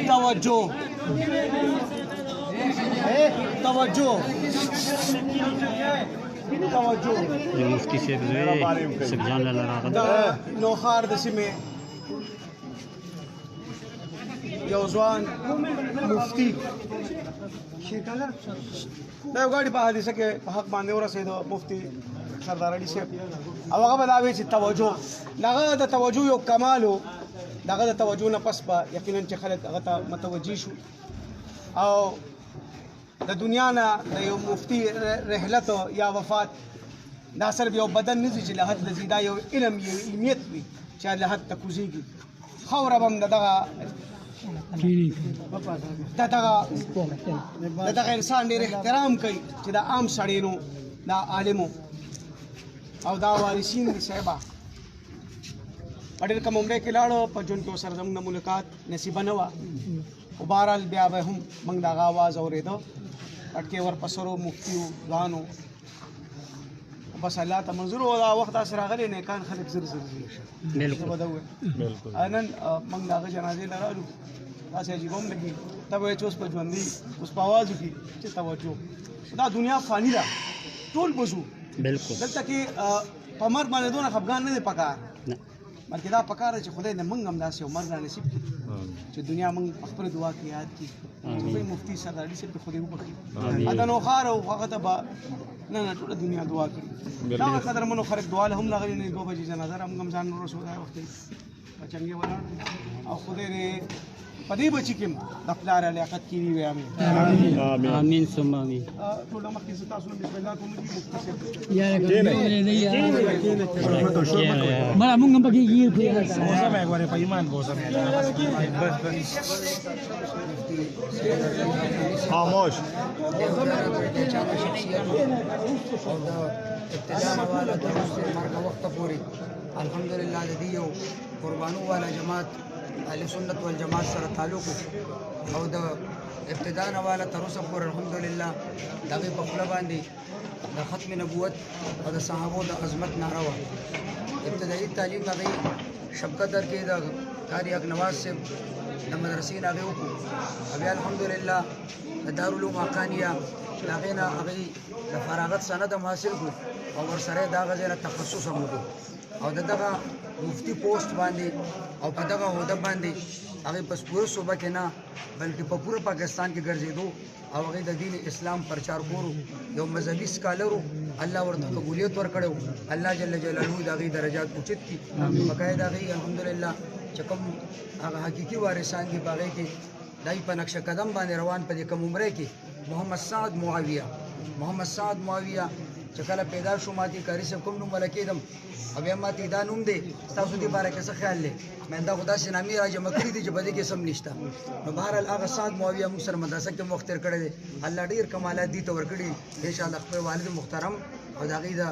توجه توجه توجه مفتي صاحب زوی سبجان لاله راغلی د نوښار د سیمې یو ځوان مفتي دا یو غاړي په حادثه کې په حق باندې ورسېدو مفتي سردار علي صاحب او هغه به دا وایي چې توجه دغه د توجه یو کمال و دغه د توجه نه پس به یقینا چې خلک هغه ته متوجه شو او د دنیا نه د یو مفتي رحلت یا وفات دا صرف یو بدن نه چې له حد نه زیاده یو علم یو علمیت وي چې له حد ته کوزېږي خاوره به هم د دغه انسان ډېر احترام کوي چې دا عام سړی نو دا عالمو او دا وارثین دي صاحبه په ډېر کم عمره کې لاړو په ژوند کې ورسره زموږ نه ملاقات نصیبه نه وه خو بهرحال بیا به هم موږ د هغه اواز اورېده پټکې ورپسرو مفتي و ځوان و بس الله ته منظور و دا وخت داسې راغلی نیکان خلک زر زر ځي نن موږ د هغه جنازې له رالو داسې عجیبه هم لګي ته به یې چې اوس په ژوندي اوس په اواز وکړي چې توجه دا دنیا فاني ده ټول به ځو دلته کې په مرګ باندې دونه خفګان نه دی پکار بلکې دا پکار ده چې خدای دې موږ هم داسې یو مرګ را نصیب کړي چې دنیا موږ په خپله دعا کې یاد کړي چې وایي مفتي سردار علي صاحب خدای وبخښي دا نوښار او هغه ته به نه ټوله دنیا دعا کړي دا قدرمنو خلک دعا له هم راغلي نه 2 بجې جنازه را موږ هم ځان ورسو دا وخت په چنګې ولاړ او خدای دې په دې بچي کې د پلار لیاقت کړي وي امین امین ثم امین ټول مخکې زه تاسو نه بسم الله کوم دي مفتي صاحب مړه موږ هم پکې گیر کړی اوسه مې غواړې په ایمان اوسه مې خاموش ابتداء والا تر مرګ وخت پورې الحمدلله د دې یو قربانو والا جماعت اهل سنت والجماعت سره تعلق او د ابتداء والا تر اوسه پورې الحمدلله دغه په خپل باندې د ختم نبوت او د صحابو د عظمت ناره و ابتدایي تعلیم هغه شبقدر کې د قاری اغنواز سے د مدرسې هغه وکړو بیا الحمدلله د دارالعلوم حقانیه هغه نه هغه د فراغت سند حاصل کړو او ورسره دا غزه تخصص هم وکړو او دغه مفتی پوسټ باندې او په دغه عہده باندې هغه په پوره صوبه کې نه بلکې په پوره پاکستان کې ګرځېدو او هغه د دین اسلام پرچار کورو یو مذهبي سکالرو الله ورته قبولیت ورکړو الله جل جلاله دغه درجات اوچت کی بقایا دغه الحمدلله چې کوم هغه حقيقي وارثان دي باغې کې دای په نقش قدم باندې روان په کوم عمره کې محمد سعد معاویه چې کله پیدا شو ماتي کاری سب کوم نوم ولکېدم او بیا ماتي دا نوم دی تاسو دې باره کې څه خیال لې مې دا خدا سي نامي راجمع کړی دي چې بده کې سم نشته نو بهرحال هغه سعد معاویه موږ سره مدرسه کې مختار کړی دی الله ډیر کمالات دي تور کړی ان شاء الله خپل والد محترم او دا غي دا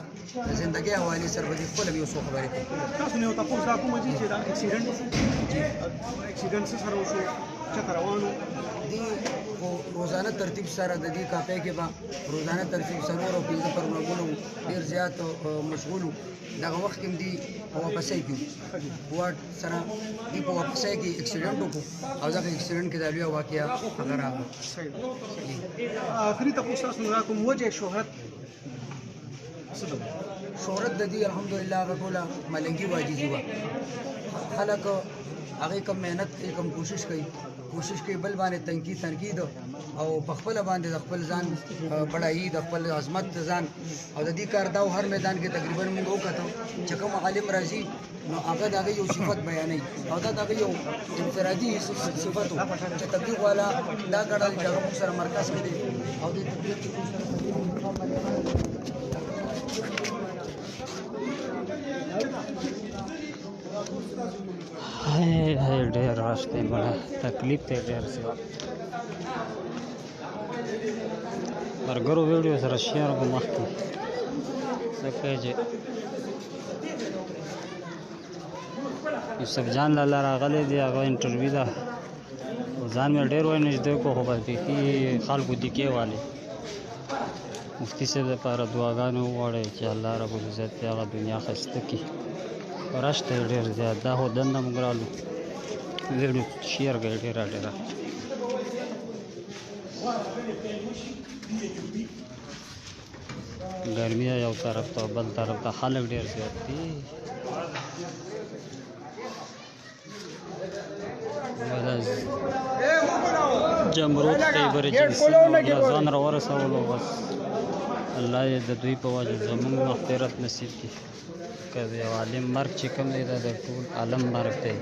ژوندۍ حواله سره به خپل یو څه خبرې کوي تاسو نه تاسو دا کوم چې دا اکسیډنټ سره وشو چې روانو دي روزانه ترتیب سره د دې کاپې کې با روزانه ترتیب سره او په پروګرامونو ډیر زیات مشغول دغه وخت کې دي او واپسې کې وارد سره دی په واپسې کې اکسیډنټ وکړو او دا اکسیډنټ کې د لوی واقعیا هغه راغله اخري تاسو نه کوم وجه شهرت د دې الحمدلله غټوله ملنګي واجبي و خلک هغه کوم مهنت کوم کوشش کوي بل باندې تنقید او په خپل باندې د خپل ځان بڑای د خپل عظمت ځان او د دې کار دا هر میدان کې تقریبا موږ وکړو چې کوم عالم راځي نو هغه دغه یو صفت بیانوي او دا دغه یو انفرادي صفت چې تبلیغ والا دا ګډه چې موږ سره مرکز کې دي او د تبلیغ ډېر راشته مړه تکلیف ته ډېر سي برګرو ویډیو سره شیر کوم مخکې څنګه چې یوسف جان لاله راغلی دی هغه انټرویو ده ځان مې ډېر وای نږدې کو خو بلکې خلکو دي کې والي مفتی صاحب لپاره دعاګانې وغواړئ چې الله رب العزت هغه دنیا ښایسته کړي راشته ډېر زیات دا خو دنده موږ رالو ویډیو شیر کړئ ډېره ګرمي یو طرف ته بل طرف ته خلک ډېر زیات دي جمرود خیبر جنسي ځان را ورسولو بس الله یې د دوی په وجه زموږ مغفرت نصیب کړي که د یو عالم مرګ چې کوم دی دا د ټول عالم مرګ دی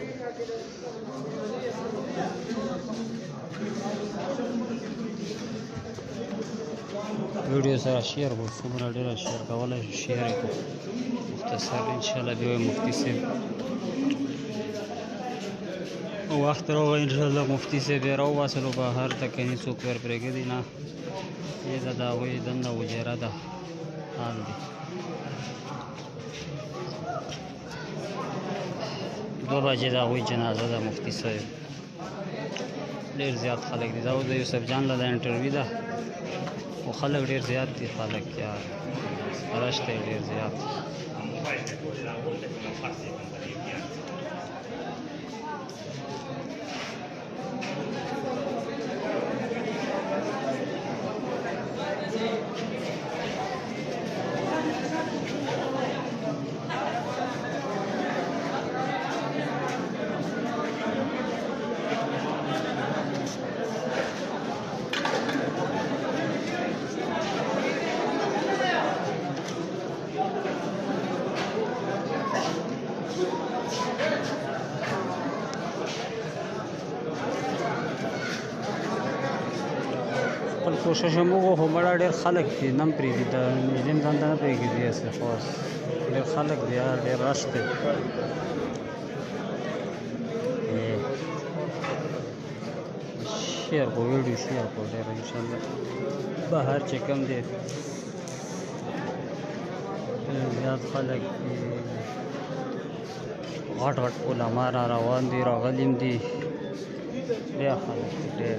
ویډیو سره شیر کړو څومره ډېره شیر کولی شو شیر یې کړو مختصر انشاءالله بیا مفتي صاحب وخت راغی انشاءالله مفتي صاحب یې راوباسلو بهر ته کني څوک ور پرېږدي نه یې د هغوی دنده وجیره ده حال دی 2 بجې د هغوی جنازه ده مفتي صاحب ډېر زیات خلک دي دا اوس د یوسف جان له دا انټرویو ده خو خلک ډېر زیات دي خلک یار رش دی ډېر زیات خپل کوشش هم وکړو خو مړه ډېر خلک دي نه هم پرېږدي د نږدې ځان ته نه پرېږدي هسې خاص ډېر خلک دي یار ډېر رش دی شیر کړو ویډیو شیر کړو ډېر انشاءالله بهر چې کوم دی زیات خلک دي غټ غټ علما را روان دي راغلي هم دي ډېر خلک دي ډېر